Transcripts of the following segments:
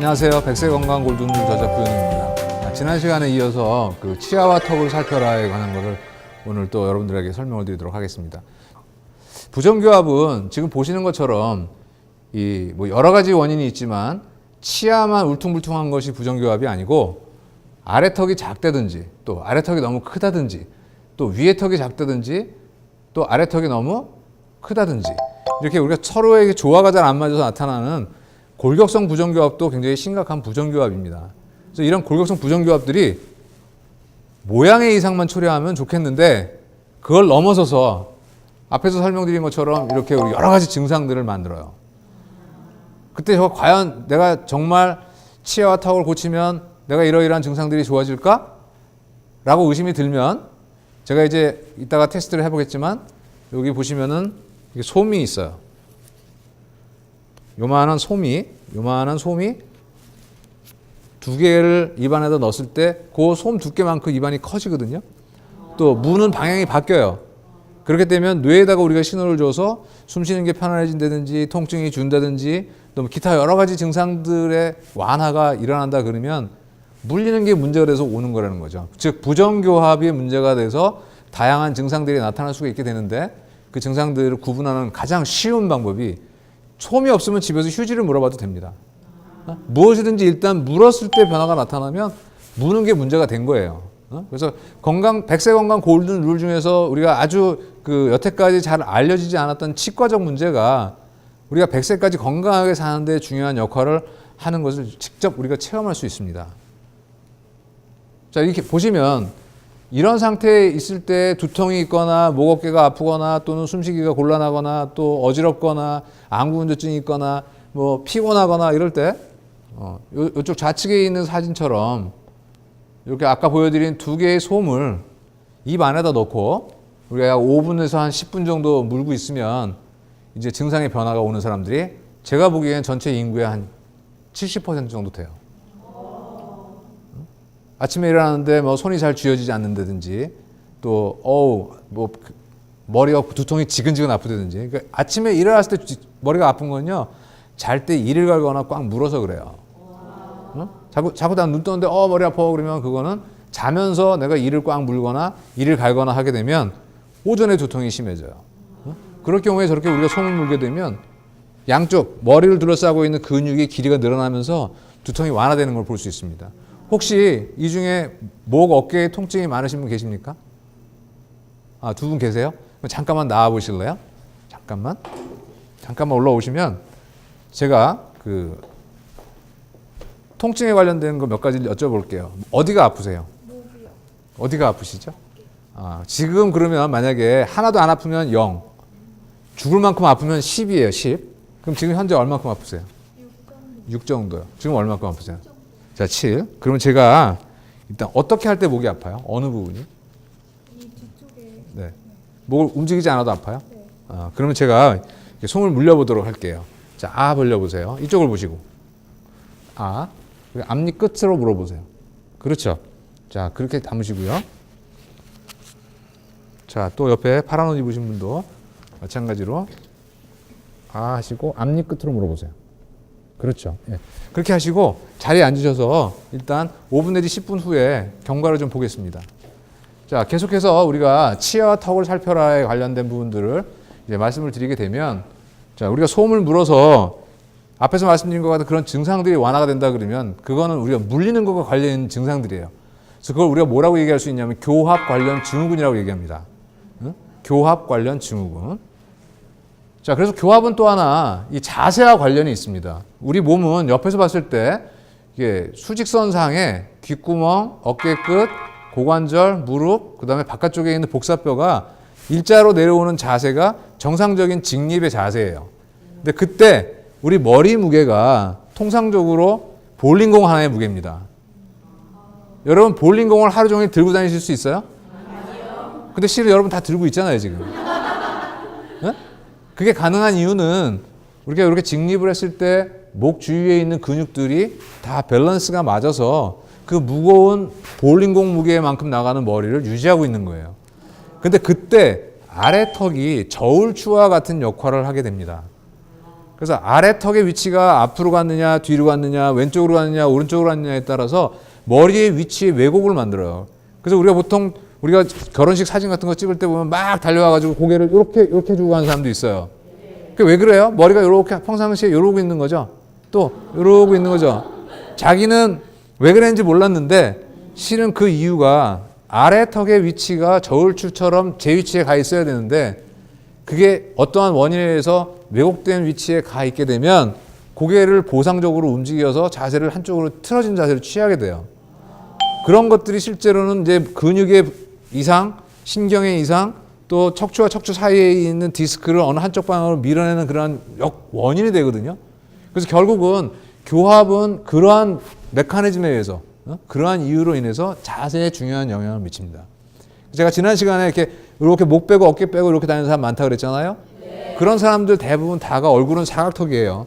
안녕하세요. 백세건강 골든룰 저자 부현웅입니다. 지난 시간에 이어서 그 치아와 턱을 살펴라에 관한 거를 오늘 또 여러분들에게 설명을 드리도록 하겠습니다. 부정교합은 지금 보시는 것처럼 이 뭐 여러 가지 원인이 있지만 치아만 울퉁불퉁한 것이 부정교합이 아니고 아래 턱이 작다든지 또 아래 턱이 너무 크다든지 또 위에 턱이 작다든지 또 아래 턱이 너무 크다든지 이렇게 우리가 서로에게 조화가 잘 안 맞아서 나타나는 골격성 부정교합도 굉장히 심각한 부정교합입니다. 그래서 이런 골격성 부정교합들이 모양의 이상만 초래하면 좋겠는데 그걸 넘어서서 앞에서 설명드린 것처럼 이렇게 여러 가지 증상들을 만들어요. 그때 저 과연 내가 정말 치아와 턱을 고치면 내가 이러이러한 증상들이 좋아질까? 라고 의심이 들면 제가 이제 이따가 테스트를 해보겠지만 여기 보시면은 이게 솜이 있어요. 요만한 솜이 두 개를 입안에다 넣었을 때 그 솜 두께만큼 입안이 커지거든요. 또 무는 방향이 바뀌어요. 그렇게 되면 뇌에다가 우리가 신호를 줘서 숨 쉬는 게 편안해진다든지 통증이 준다든지 또 기타 여러 가지 증상들의 완화가 일어난다 그러면 물리는 게 문제가 돼서 오는 거라는 거죠. 즉 부정교합이 문제가 돼서 다양한 증상들이 나타날 수가 있게 되는데 그 증상들을 구분하는 가장 쉬운 방법이 솜이 없으면 집에서 휴지를 물어봐도 됩니다. 무엇이든지 일단 물었을 때 변화가 나타나면 무는 게 문제가 된 거예요. 그래서 백세건강 골든 룰 중에서 우리가 아주 여태까지 잘 알려지지 않았던 치과적 문제가 우리가 100세까지 건강하게 사는 데 중요한 역할을 하는 것을 직접 우리가 체험할 수 있습니다. 자, 이렇게 보시면 이런 상태에 있을 때 두통이 있거나 목 어깨가 아프거나 또는 숨쉬기가 곤란하거나 또 어지럽거나 안구건조증이 있거나 뭐 피곤하거나 이럴 때 이쪽 좌측에 있는 사진처럼 이렇게 아까 보여드린 두 개의 솜을 입 안에다 넣고 우리가 약 5분에서 한 10분 정도 물고 있으면 이제 증상의 변화가 오는 사람들이 제가 보기엔 전체 인구의 한 70% 정도 돼요. 아침에 일어나는데 뭐 손이 잘 쥐어지지 않는다든지 또 머리가 두통이 지근지근 아프다든지 그러니까 아침에 일어났을 때 머리가 아픈 건요 잘 때 이를 갈거나 꽉 물어서 그래요. 자꾸 난 눈 뜨는데 머리 아파 그러면 그거는 자면서 내가 이를 꽉 물거나 이를 갈거나 하게 되면 오전에 두통이 심해져요. 그럴 경우에 저렇게 우리가 솜을 물게 되면 양쪽 머리를 둘러싸고 있는 근육의 길이가 늘어나면서 두통이 완화되는 걸 볼 수 있습니다. 혹시 이 중에 목, 어깨에 통증이 많으신 분 계십니까? 두 분 계세요? 잠깐만 나와 보실래요? 잠깐만 올라오시면 제가 통증에 관련된 거 몇 가지 여쭤볼게요. 어디가 아프세요? 목이요. 어디가 아프시죠? 지금 그러면 만약에 하나도 안 아프면 0, 죽을 만큼 아프면 10이에요. 10. 그럼 지금 현재 얼마큼 아프세요? 6 정도요. 지금 얼마큼 아프세요? 자, 7. 그러면 제가 일단 어떻게 할 때 목이 아파요? 어느 부분이? 이 뒤쪽에. 네. 목을 움직이지 않아도 아파요? 네. 그러면 제가 손을 물려보도록 할게요. 자, 벌려보세요. 이쪽을 보시고. 앞니 끝으로 물어보세요. 그렇죠. 자, 그렇게 담으시고요. 자, 또 옆에 파란 옷 입으신 분도 마찬가지로 하시고 앞니 끝으로 물어보세요. 그렇죠. 예. 그렇게 하시고 자리에 앉으셔서 일단 5분 내지 10분 후에 경과를 좀 보겠습니다. 자, 계속해서 우리가 치아와 턱을 살펴라에 관련된 부분들을 이제 말씀을 드리게 되면 자, 우리가 솜을 물어서 앞에서 말씀드린 것 같은 그런 증상들이 완화가 된다 그러면 그거는 우리가 물리는 것과 관련 증상들이에요. 그래서 그걸 우리가 뭐라고 얘기할 수 있냐면 교합 관련 증후군이라고 얘기합니다. 교합 관련 증후군. 자, 그래서 교합은 또 하나 이 자세와 관련이 있습니다. 우리 몸은 옆에서 봤을 때 이게 수직선상에 귓구멍, 어깨끝, 고관절, 무릎, 그 다음에 바깥쪽에 있는 복사뼈가 일자로 내려오는 자세가 정상적인 직립의 자세예요. 근데 그때 우리 머리 무게가 통상적으로 볼링공 하나의 무게입니다. 여러분 볼링공을 하루 종일 들고 다니실 수 있어요? 아니요. 근데 실은 여러분 다 들고 있잖아요, 지금. 네? 그게 가능한 이유는 우리가 이렇게 직립을 했을 때 목 주위에 있는 근육들이 다 밸런스가 맞아서 그 무거운 볼링공 무게만큼 나가는 머리를 유지하고 있는 거예요. 근데 그때 아래 턱이 저울추와 같은 역할을 하게 됩니다. 그래서 아래턱의 위치가 앞으로 갔느냐, 뒤로 갔느냐, 왼쪽으로 갔느냐, 오른쪽으로 갔느냐에 따라서 머리의 위치에 왜곡을 만들어요. 그래서 우리가 결혼식 사진 같은 거 찍을 때 보면 막 달려와가지고 고개를 이렇게 주고 가는 사람도 있어요. 그게 왜 그래요? 머리가 이렇게 평상시에 이러고 있는 거죠. 또 이러고 있는 거죠. 자기는 왜 그랬는지 몰랐는데 실은 그 이유가 아래턱의 위치가 저울추처럼 제 위치에 가 있어야 되는데 그게 어떠한 원인에 의해서 왜곡된 위치에 가 있게 되면 고개를 보상적으로 움직여서 자세를 한쪽으로 틀어진 자세를 취하게 돼요. 그런 것들이 실제로는 이제 근육의 이상, 신경의 이상, 또 척추와 척추 사이에 있는 디스크를 어느 한쪽 방향으로 밀어내는 그런 원인이 되거든요. 그래서 결국은 교합은 그러한 메커니즘에 의해서 그러한 이유로 인해서 자세에 중요한 영향을 미칩니다. 제가 지난 시간에 이렇게 목 빼고 어깨 빼고 이렇게 다니는 사람 많다고 그랬잖아요. 네. 그런 사람들 대부분 다가 얼굴은 사각턱이에요.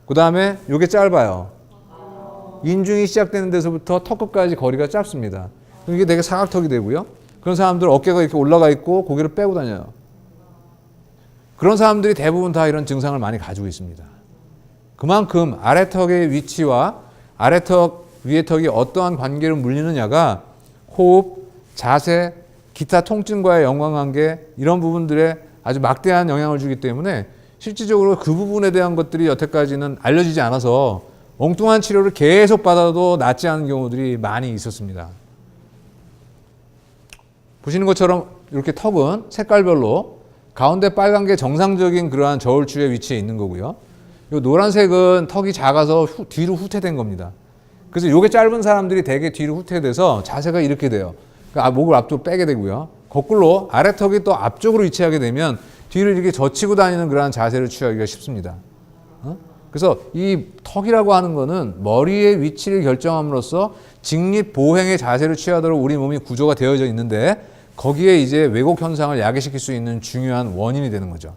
그 다음에 이게 짧아요. 인중이 시작되는 데서부터 턱 끝까지 거리가 짧습니다. 이게 되게 사각턱이 되고요. 그런 사람들 어깨가 이렇게 올라가 있고 고개를 빼고 다녀요. 그런 사람들이 대부분 다 이런 증상을 많이 가지고 있습니다. 그만큼 아래턱의 위치와 아래턱, 위의 턱이 어떠한 관계를 물리느냐가 호흡, 자세, 기타 통증과의 연관관계 이런 부분들에 아주 막대한 영향을 주기 때문에 실질적으로 그 부분에 대한 것들이 여태까지는 알려지지 않아서 엉뚱한 치료를 계속 받아도 낫지 않은 경우들이 많이 있었습니다. 보시는 것처럼 이렇게 턱은 색깔별로 가운데 빨간 게 정상적인 그러한 저울추의 위치에 있는 거고요. 이 노란색은 턱이 작아서 뒤로 후퇴된 겁니다. 그래서 이게 짧은 사람들이 되게 뒤로 후퇴돼서 자세가 이렇게 돼요. 그러니까 목을 앞쪽으로 빼게 되고요. 거꾸로 아래턱이 또 앞쪽으로 위치하게 되면 뒤를 이렇게 젖히고 다니는 그러한 자세를 취하기가 쉽습니다. 그래서 이 턱이라고 하는 거는 머리의 위치를 결정함으로써 직립 보행의 자세를 취하도록 우리 몸이 구조가 되어져 있는데 거기에 이제 왜곡 현상을 야기시킬 수 있는 중요한 원인이 되는 거죠.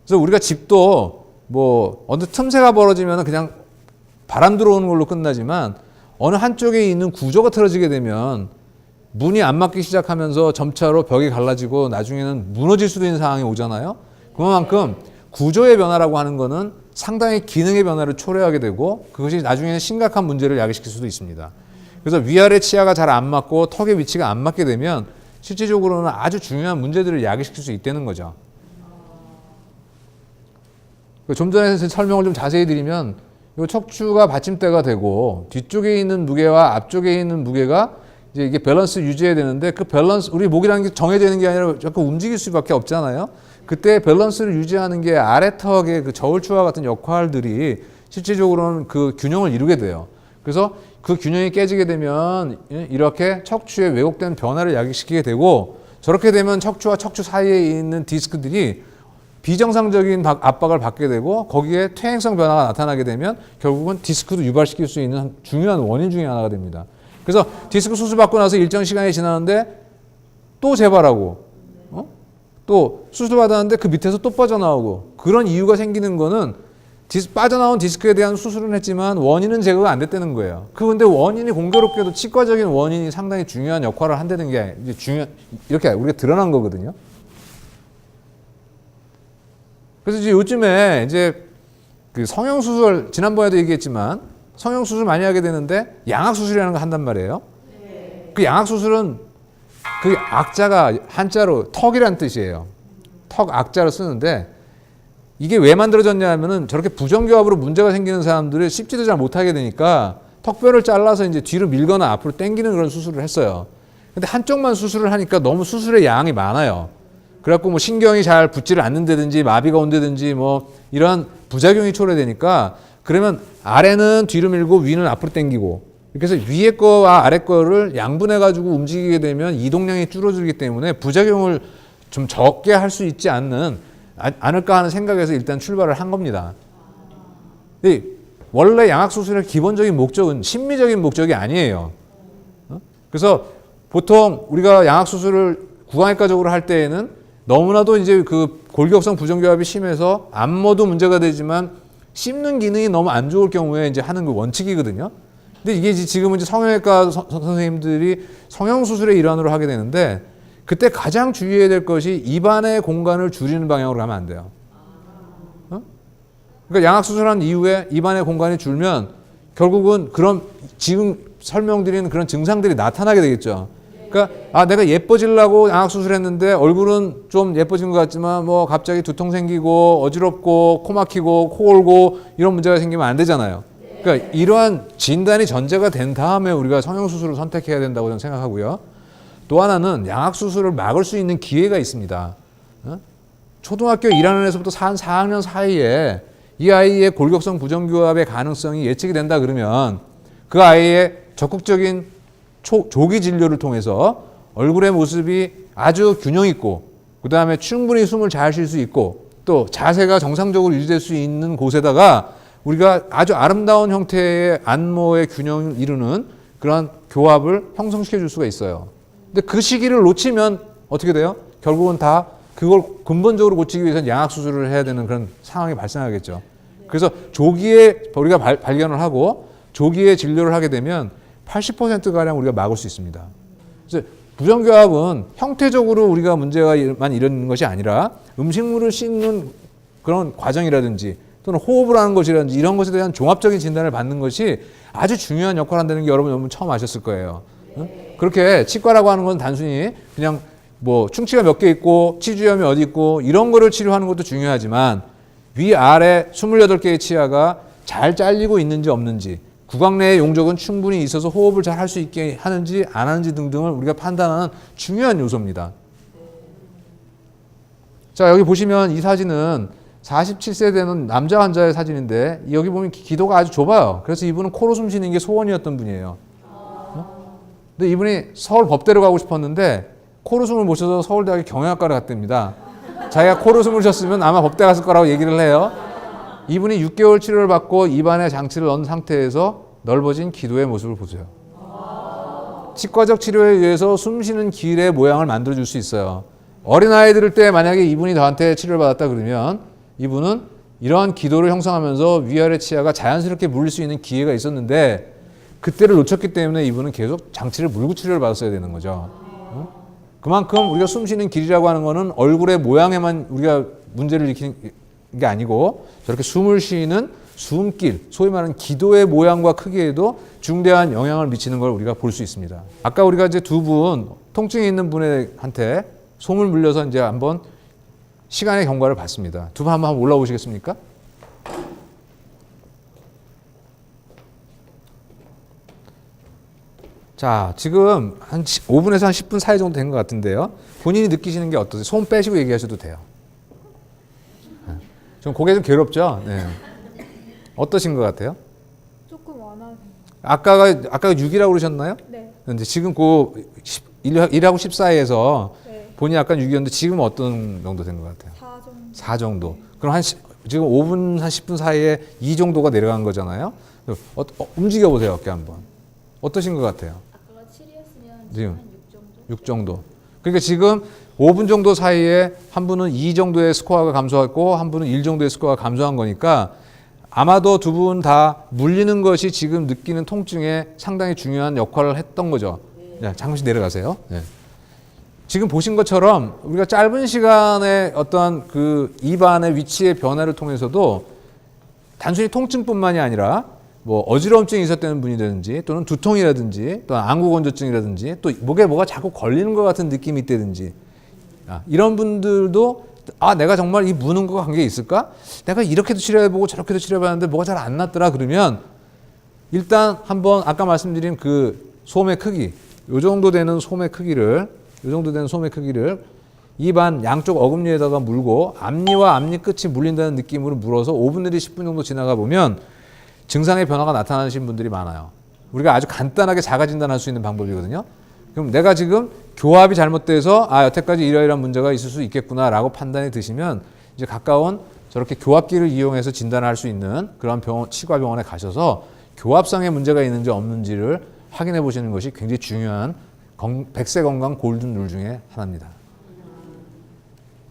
그래서 우리가 집도 뭐 어느 틈새가 벌어지면 그냥 바람 들어오는 걸로 끝나지만 어느 한쪽에 있는 구조가 틀어지게 되면 문이 안 맞기 시작하면서 점차로 벽이 갈라지고 나중에는 무너질 수도 있는 상황이 오잖아요. 그만큼 구조의 변화라고 하는 거는 상당히 기능의 변화를 초래하게 되고 그것이 나중에는 심각한 문제를 야기시킬 수도 있습니다. 그래서 위아래 치아가 잘 안 맞고 턱의 위치가 안 맞게 되면 실질적으로는 아주 중요한 문제들을 야기시킬 수 있다는 거죠. 좀 전에 설명을 좀 자세히 드리면 이 척추가 받침대가 되고 뒤쪽에 있는 무게와 앞쪽에 있는 무게가 이제 이게 밸런스 유지해야 되는데 그 밸런스 우리 목이라는 게 정해져 있는 게 아니라 자꾸 움직일 수밖에 없잖아요. 그때 밸런스를 유지하는 게 아래턱의 그 저울추와 같은 역할들이 실질적으로는 그 균형을 이루게 돼요. 그래서 그 균형이 깨지게 되면 이렇게 척추의 왜곡된 변화를 야기시키게 되고 저렇게 되면 척추와 척추 사이에 있는 디스크들이 비정상적인 압박을 받게 되고 거기에 퇴행성 변화가 나타나게 되면 결국은 디스크도 유발시킬 수 있는 중요한 원인 중에 하나가 됩니다. 그래서 디스크 수술받고 나서 일정 시간이 지나는데 또 재발하고 또 수술받았는데 그 밑에서 또 빠져나오고 그런 이유가 생기는 거는 빠져나온 디스크에 대한 수술은 했지만 원인은 제거가 안 됐다는 거예요. 그런데 원인이 공교롭게도 치과적인 원인이 상당히 중요한 역할을 한다는 게 이제 이렇게 우리가 드러난 거거든요. 그래서 이제 요즘에 이제 그 성형수술, 지난번에도 얘기했지만 성형수술 많이 하게 되는데 양악수술이라는 거 한단 말이에요. 그 양악수술은 그 악자가 한자로 턱이란 뜻이에요. 턱 악자로 쓰는데 이게 왜 만들어졌냐 하면은 저렇게 부정교합으로 문제가 생기는 사람들을 씹지도 잘 못하게 되니까 턱뼈를 잘라서 이제 뒤로 밀거나 앞으로 당기는 그런 수술을 했어요. 근데 한쪽만 수술을 하니까 너무 수술의 양이 많아요. 그래갖고 뭐 신경이 잘 붙지를 않는다든지 마비가 온다든지 뭐 이런 부작용이 초래되니까 그러면 아래는 뒤로 밀고 위는 앞으로 당기고 그래서 위에 거와 아래 거를 양분해 가지고 움직이게 되면 이동량이 줄어들기 때문에 부작용을 좀 적게 할 수 있지 않을까 하는 생각에서 일단 출발을 한 겁니다. 원래 양악수술의 기본적인 목적은 심미적인 목적이 아니에요. 그래서 보통 우리가 양악수술을 구강외과적으로 할 때에는 너무나도 이제 그 골격성 부정교합이 심해서 안모도 문제가 되지만 씹는 기능이 너무 안 좋을 경우에 이제 하는 그 원칙이거든요. 근데 이게 지금은 이제 성형외과 선생님들이 성형수술의 일환으로 하게 되는데 그때 가장 주의해야 될 것이 입안의 공간을 줄이는 방향으로 가면 안 돼요. 그러니까 양악 수술한 이후에 입안의 공간이 줄면 결국은 그런 지금 설명드린 그런 증상들이 나타나게 되겠죠. 그러니까 내가 예뻐지려고 양악 수술했는데 얼굴은 좀 예뻐진 것 같지만 뭐 갑자기 두통 생기고 어지럽고 코 막히고 코 골고 이런 문제가 생기면 안 되잖아요. 그러니까 이러한 진단이 전제가 된 다음에 우리가 성형 수술을 선택해야 된다고 저는 생각하고요. 또 하나는 양악 수술을 막을 수 있는 기회가 있습니다. 초등학교 1학년에서부터 한 4학년 사이에 이 아이의 골격성 부정교합의 가능성이 예측이 된다 그러면 그 아이의 적극적인 조기 진료를 통해서 얼굴의 모습이 아주 균형 있고 그 다음에 충분히 숨을 잘 쉴 수 있고 또 자세가 정상적으로 유지될 수 있는 곳에다가 우리가 아주 아름다운 형태의 안모의 균형을 이루는 그런 교합을 형성시켜 줄 수가 있어요. 근데 그 시기를 놓치면 어떻게 돼요? 결국은 다 그걸 근본적으로 고치기 위해서는 양악 수술을 해야 되는 그런 상황이 발생하겠죠. 그래서 조기에 우리가 발견을 하고 조기에 진료를 하게 되면 80%가량 우리가 막을 수 있습니다. 그래서 부정교합은 형태적으로 우리가 문제가만 일어나는 것이 아니라 음식물을 씹는 그런 과정이라든지 또는 호흡을 하는 것이라든지 이런 것에 대한 종합적인 진단을 받는 것이 아주 중요한 역할을 한다는 게 여러분 처음 아셨을 거예요. 응? 그렇게 치과라고 하는 건 단순히 그냥 뭐 충치가 몇 개 있고 치주염이 어디 있고 이런 거를 치료하는 것도 중요하지만 위아래 28개의 치아가 잘 잘리고 있는지 없는지 구강 내의 용적은 충분히 있어서 호흡을 잘 할 수 있게 하는지 안 하는지 등등을 우리가 판단하는 중요한 요소입니다. 자, 여기 보시면 이 사진은 47세 되는 남자 환자의 사진인데 여기 보면 기도가 아주 좁아요. 그래서 이분은 코로 숨 쉬는 게 소원이었던 분이에요. 근데 이분이 서울 법대로 가고 싶었는데 코로 숨을 못 쉬어서 서울대학에 경영학과를 갔답니다. 자기가 코로 숨을 쉬었으면 아마 법대 갔을 거라고 얘기를 해요. 이분이 6개월 치료를 받고 입안에 장치를 넣은 상태에서 넓어진 기도의 모습을 보세요. 치과적 치료에 의해서 숨 쉬는 길의 모양을 만들어줄 수 있어요. 어린아이들 때 만약에 이분이 저한테 치료를 받았다 그러면 이분은 이러한 기도를 형성하면서 위아래 치아가 자연스럽게 물릴 수 있는 기회가 있었는데 그때를 놓쳤기 때문에 이분은 계속 장치를 물고 치료를 받았어야 되는 거죠. 그만큼 우리가 숨 쉬는 길이라고 하는 거는 얼굴의 모양에만 우리가 문제를 일으키는 게 아니고 저렇게 숨을 쉬는 숨길, 소위 말하는 기도의 모양과 크기에도 중대한 영향을 미치는 걸 우리가 볼 수 있습니다. 아까 우리가 이제 두 분 통증이 있는 분한테 솜을 물려서 이제 한번 시간의 경과를 봤습니다. 두 분 한번 올라오시겠습니까? 자, 지금 한 5분에서 한 10분 사이 정도 된 것 같은데요. 본인이 느끼시는 게 어떠세요? 손 빼시고 얘기하셔도 돼요. 좀 고개 좀 괴롭죠? 네. 어떠신 것 같아요? 조금 완화된. 아까 6이라고 그러셨나요? 네. 근데 지금 그 1하고 10 사이에서 네. 본인이 아까 6이었는데 지금 어떤 정도 된 것 같아요? 4 정도. 4 정도. 그럼 지금 5분 한 10분 사이에 2 정도가 내려간 거잖아요. 움직여 보세요, 어깨 한번. 어떠신 것 같아요? 아까가 7이었으면 지금 한 6 정도? 6 정도. 그러니까 지금 5분 정도 사이에 한 분은 2 정도의 스코어가 감소했고 한 분은 1 정도의 스코어가 감소한 거니까 아마도 두 분 다 물리는 것이 지금 느끼는 통증에 상당히 중요한 역할을 했던 거죠. 네, 잠시 내려가세요. 네. 지금 보신 것처럼 우리가 짧은 시간에 어떤 그 입안의 위치의 변화를 통해서도 단순히 통증뿐만이 아니라 뭐 어지러움증이 있었다는 분이라든지 또는 두통이라든지 또는 안구건조증이라든지 또 목에 뭐가 자꾸 걸리는 것 같은 느낌이 있다든지 이런 분들도 내가 정말 이 무는 거와 관계 있을까? 내가 이렇게도 치료해보고 저렇게도 치료해봤는데 뭐가 잘 안 낫더라 그러면 일단 한번 아까 말씀드린 그 솜의 크기 요 정도 되는 솜의 크기를 입안 양쪽 어금니에다가 물고 앞니와 앞니 끝이 물린다는 느낌으로 물어서 5분 내지 10분 정도 지나가 보면 증상의 변화가 나타나신 분들이 많아요. 우리가 아주 간단하게 자가 진단할 수 있는 방법이거든요. 그럼 내가 지금 교합이 잘못돼서 여태까지 이러이러한 문제가 있을 수 있겠구나라고 판단이 드시면 이제 가까운 저렇게 교합기를 이용해서 진단할 수 있는 그런 치과병원에 가셔서 교합상의 문제가 있는지 없는지를 확인해 보시는 것이 굉장히 중요한 백세 건강 골든 룰 중에 하나입니다.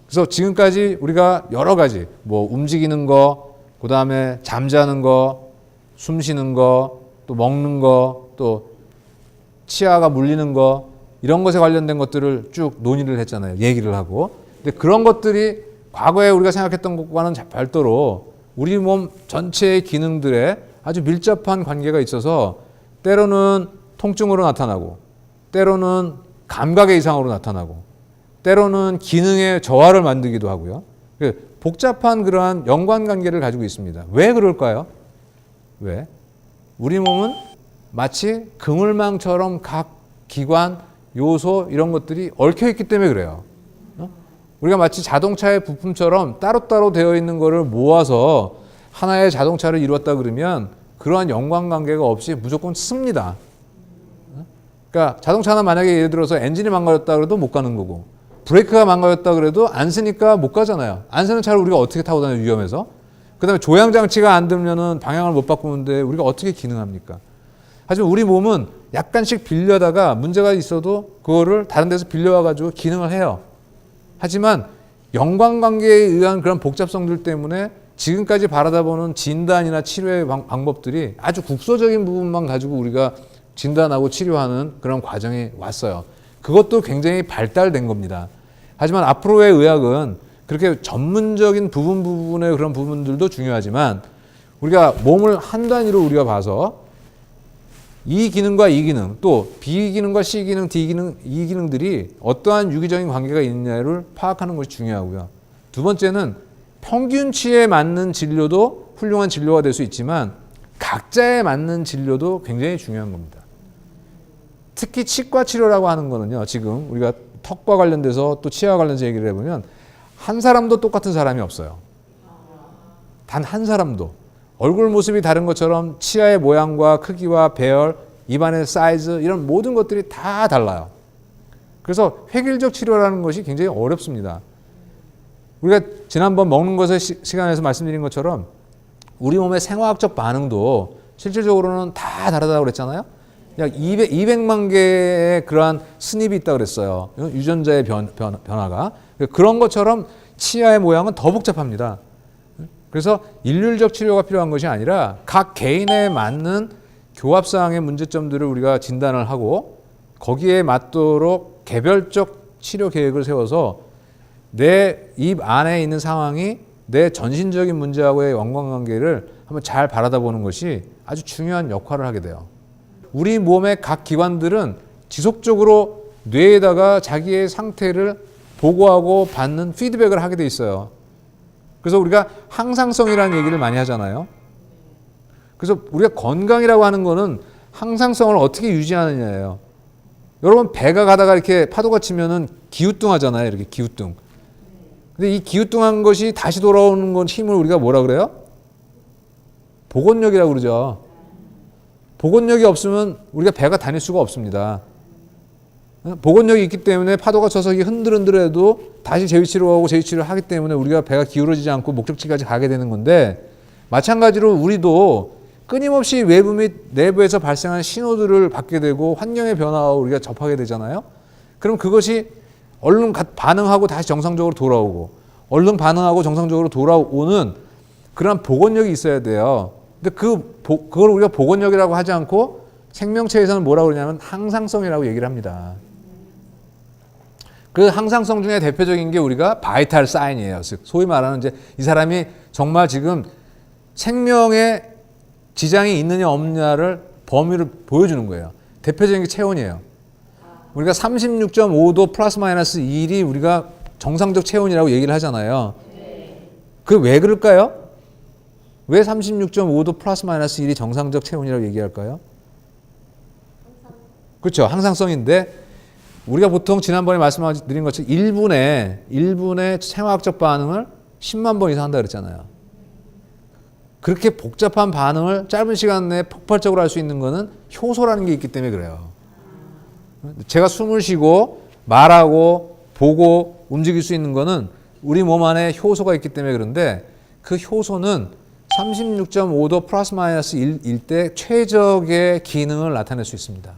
그래서 지금까지 우리가 여러 가지 뭐 움직이는 거, 그 다음에 잠자는 거, 숨 쉬는 거, 또 먹는 거, 또 치아가 물리는 거 이런 것에 관련된 것들을 쭉 논의를 했잖아요. 얘기를 하고. 근데 그런 것들이 과거에 우리가 생각했던 것과는 별도로 우리 몸 전체의 기능들에 아주 밀접한 관계가 있어서 때로는 통증으로 나타나고 때로는 감각의 이상으로 나타나고 때로는 기능의 저하를 만들기도 하고요. 복잡한 그러한 연관관계를 가지고 있습니다. 왜 그럴까요? 왜? 우리 몸은 마치 그물망처럼 각 기관, 요소 이런 것들이 얽혀있기 때문에 그래요. 우리가 마치 자동차의 부품처럼 따로따로 되어 있는 것을 모아서 하나의 자동차를 이루었다 그러면 그러한 연관관계가 없이 무조건 씁니다. 그러니까 자동차는 만약에 예를 들어서 엔진이 망가졌다 그래도 못 가는 거고 브레이크가 망가졌다 그래도 안 쓰니까 못 가잖아요. 안 쓰는 차를 우리가 어떻게 타고 다녀요? 위험해서. 그 다음에 조향장치가 안 들면은 방향을 못 바꾸는데 우리가 어떻게 기능합니까? 하지만 우리 몸은 약간씩 빌려다가 문제가 있어도 그거를 다른 데서 빌려와가지고 기능을 해요. 하지만 연관관계에 의한 그런 복잡성들 때문에 지금까지 바라다보는 진단이나 치료의 방법들이 아주 국소적인 부분만 가지고 우리가 진단하고 치료하는 그런 과정이 왔어요. 그것도 굉장히 발달된 겁니다. 하지만 앞으로의 의학은 그렇게 전문적인 부분의 그런 부분들도 중요하지만 우리가 몸을 한 단위로 우리가 봐서 이 기능과 이 기능, 또 B 기능과 C 기능, D 기능, 이 기능들이 어떠한 유기적인 관계가 있느냐를 파악하는 것이 중요하고요. 두 번째는 평균치에 맞는 진료도 훌륭한 진료가 될 수 있지만 각자에 맞는 진료도 굉장히 중요한 겁니다. 특히 치과 치료라고 하는 거는요. 지금 우리가 턱과 관련돼서 또 치아와 관련해서 얘기를 해보면 한 사람도 똑같은 사람이 없어요. 단 한 사람도. 얼굴 모습이 다른 것처럼 치아의 모양과 크기와 배열, 입안의 사이즈 이런 모든 것들이 다 달라요. 그래서 획일적 치료라는 것이 굉장히 어렵습니다. 우리가 지난번 먹는 것의 시간에서 말씀드린 것처럼 우리 몸의 생화학적 반응도 실질적으로는 다 다르다고 그랬잖아요. 약 200만 개의 그러한 스닙이 있다고 그랬어요. 유전자의 변화가. 그런 것처럼 치아의 모양은 더 복잡합니다. 그래서 일률적 치료가 필요한 것이 아니라 각 개인에 맞는 교합사항의 문제점들을 우리가 진단을 하고 거기에 맞도록 개별적 치료 계획을 세워서 내 입 안에 있는 상황이 내 전신적인 문제하고의 연관관계를 한번 잘 바라다 보는 것이 아주 중요한 역할을 하게 돼요. 우리 몸의 각 기관들은 지속적으로 뇌에다가 자기의 상태를 보고하고 받는 피드백을 하게 돼 있어요. 그래서 우리가 항상성이라는 얘기를 많이 하잖아요. 그래서 우리가 건강이라고 하는 거는 항상성을 어떻게 유지하느냐예요. 여러분 배가 가다가 이렇게 파도가 치면은 기우뚱하잖아요. 이렇게 기우뚱. 근데 이 기우뚱한 것이 다시 돌아오는 건 힘을 우리가 뭐라 그래요? 복원력이라고 그러죠. 복원력이 없으면 우리가 배가 다닐 수가 없습니다. 복원력이 있기 때문에 파도가 쳐서 흔들흔들해도 다시 재위치로 가고 재위치를 하기 때문에 우리가 배가 기울어지지 않고 목적지까지 가게 되는 건데 마찬가지로 우리도 끊임없이 외부 및 내부에서 발생하는 신호들을 받게 되고 환경의 변화와 우리가 접하게 되잖아요. 그럼 그것이 얼른 반응하고 다시 정상적으로 돌아오고 얼른 반응하고 정상적으로 돌아오는 그런 복원력이 있어야 돼요. 근데 그걸 우리가 복원력이라고 하지 않고 생명체에서는 뭐라고 그러냐면 항상성이라고 얘기를 합니다. 그 항상성 중에 대표적인 게 우리가 바이탈 사인이에요. 소위 말하는 이제 이 사람이 정말 지금 생명에 지장이 있느냐 없느냐를 범위를 보여주는 거예요. 대표적인 게 체온이에요. 우리가 36.5도 플러스 마이너스 1이 우리가 정상적 체온이라고 얘기를 하잖아요. 그 왜 그럴까요? 왜 36.5도 플러스 마이너스 1이 정상적 체온이라고 얘기할까요? 그렇죠. 항상성인데 우리가 보통 지난번에 말씀드린 것처럼 1분의 생화학적 반응을 10만 번 이상 한다 그랬잖아요. 그렇게 복잡한 반응을 짧은 시간 내에 폭발적으로 할 수 있는 것은 효소라는 게 있기 때문에 그래요. 제가 숨을 쉬고 말하고 보고 움직일 수 있는 것은 우리 몸 안에 효소가 있기 때문에 그런데 그 효소는 36.5도 플러스 마이너스 1일 때 최적의 기능을 나타낼 수 있습니다.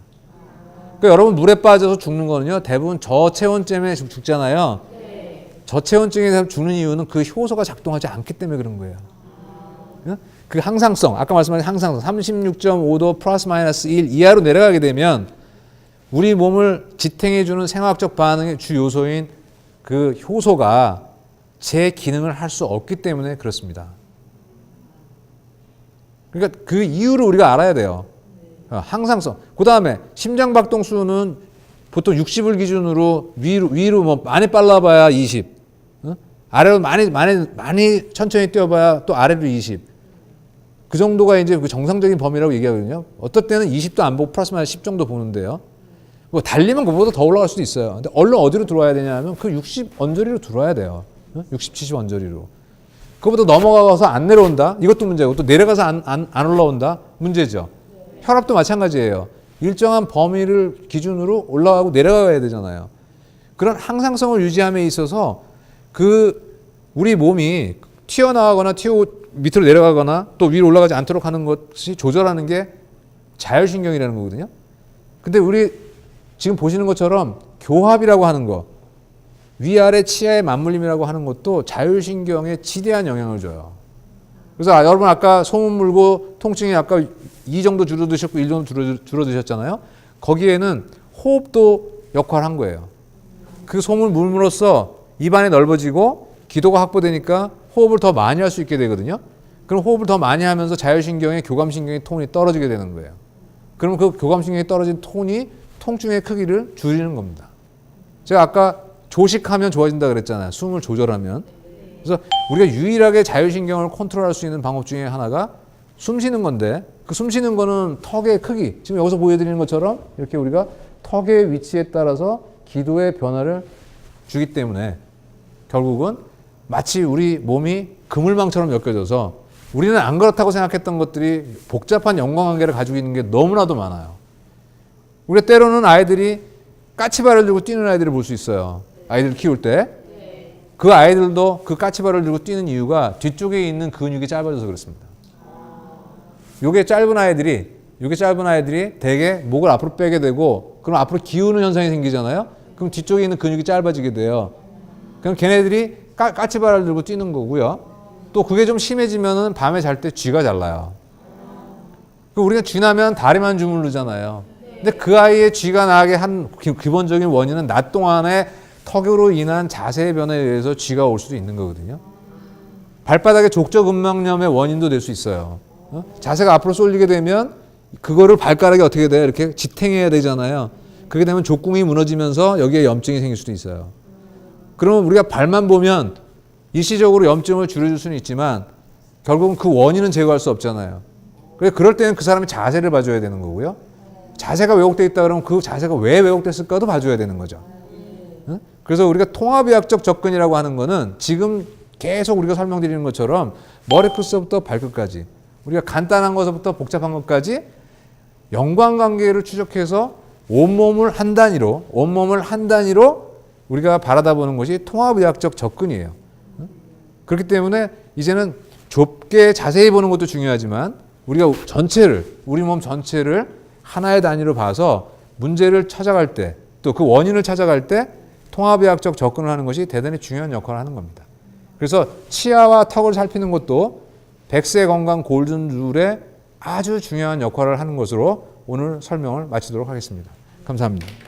그러니까 여러분 물에 빠져서 죽는 거는요 대부분 저체온 때문에 죽잖아요. 저체온증에서 죽는 이유는 그 효소가 작동하지 않기 때문에 그런 거예요. 그 항상성, 아까 말씀하신 항상성 36.5도 플러스 마이너스 1 이하로 내려가게 되면 우리 몸을 지탱해주는 생화학적 반응의 주 요소인 그 효소가 제 기능을 할 수 없기 때문에 그렇습니다. 그러니까 그 이유를 우리가 알아야 돼요. 항상성. 그 다음에 심장박동수는 보통 60을 기준으로 위로 뭐 많이 빨라봐야 20. 아래로 많이 천천히 뛰어봐야 또 아래로 20. 그 정도가 이제 그 정상적인 범위라고 얘기하거든요. 어떨 때는 20도 안 보고 플러스 마이너스 10 정도 보는데요. 뭐 달리면 그보다 더 올라갈 수도 있어요. 근데 얼른 어디로 들어와야 되냐면 그 60 언저리로 들어와야 돼요. 60, 70 언저리로. 그거보다 넘어가서 안 내려온다? 이것도 문제고 또 내려가서 안 올라온다? 문제죠. 혈압도 마찬가지예요. 일정한 범위를 기준으로 올라가고 내려가야 되잖아요. 그런 항상성을 유지함에 있어서 우리 몸이 튀어나가거나 밑으로 내려가거나 또 위로 올라가지 않도록 하는 것이 조절하는 게 자율신경이라는 거거든요. 근데 우리 지금 보시는 것처럼 교합이라고 하는 거, 위아래 치아의 맞물림이라고 하는 것도 자율신경에 지대한 영향을 줘요. 그래서 여러분 아까 소문 물고 통증이 아까 2 정도 줄어드셨고 1 정도 줄어드셨잖아요. 거기에는 호흡도 역할한 거예요. 그 소문 물므로써 입안이 넓어지고 기도가 확보되니까 호흡을 더 많이 할 수 있게 되거든요. 그럼 호흡을 더 많이 하면서 자율신경의 교감신경의 톤이 떨어지게 되는 거예요. 그러면 그 교감신경이 떨어진 톤이 통증의 크기를 줄이는 겁니다. 제가 아까 조식하면 좋아진다 그랬잖아요. 숨을 조절하면. 그래서 우리가 유일하게 자율신경을 컨트롤할 수 있는 방법 중에 하나가 숨 쉬는 건데 그 숨 쉬는 거는 턱의 크기, 지금 여기서 보여드리는 것처럼 이렇게 우리가 턱의 위치에 따라서 기도의 변화를 주기 때문에 결국은 마치 우리 몸이 그물망처럼 엮여져서 우리는 안 그렇다고 생각했던 것들이 복잡한 연관관계를 가지고 있는 게 너무나도 많아요. 우리가 때로는 아이들이 까치발을 들고 뛰는 아이들을 볼 수 있어요. 아이들 키울 때. 그 아이들도 그 까치발을 들고 뛰는 이유가 뒤쪽에 있는 근육이 짧아져서 그렇습니다. 요게 짧은 아이들이 되게 목을 앞으로 빼게 되고 그럼 앞으로 기우는 현상이 생기잖아요. 그럼 뒤쪽에 있는 근육이 짧아지게 돼요. 그럼 걔네들이 까치발을 들고 뛰는 거고요. 또 그게 좀 심해지면은 밤에 잘 때 쥐가 잘라요. 우리가 쥐 나면 다리만 주무르잖아요. 근데 그 아이의 쥐가 나게 한 기본적인 원인은 낮 동안에 턱으로 인한 자세의 변화에 의해서 쥐가 올 수도 있는 거거든요. 발바닥에 족저근막염의 원인도 될 수 있어요. 자세가 앞으로 쏠리게 되면 그거를 발가락이 어떻게 돼요? 이렇게 지탱해야 되잖아요. 그렇게 되면 족궁이 무너지면서 여기에 염증이 생길 수도 있어요. 그러면 우리가 발만 보면 일시적으로 염증을 줄여줄 수는 있지만 결국은 그 원인은 제거할 수 없잖아요. 그럴 때는 그 사람의 자세를 봐줘야 되는 거고요. 자세가 왜곡되어 있다 그러면 그 자세가 왜 왜곡됐을까도 봐줘야 되는 거죠. 그래서 우리가 통합의학적 접근이라고 하는 거는 지금 계속 우리가 설명드리는 것처럼 머리끝부터 발끝까지 우리가 간단한 것부터 복잡한 것까지 연관관계를 추적해서 온몸을 한 단위로 우리가 바라다 보는 것이 통합의학적 접근이에요. 그렇기 때문에 이제는 좁게 자세히 보는 것도 중요하지만 우리가 우리 몸 전체를 하나의 단위로 봐서 문제를 찾아갈 때 또 그 원인을 찾아갈 때 통합의학적 접근을 하는 것이 대단히 중요한 역할을 하는 겁니다. 그래서 치아와 턱을 살피는 것도 백세 건강 골든룰의 아주 중요한 역할을 하는 것으로 오늘 설명을 마치도록 하겠습니다. 감사합니다.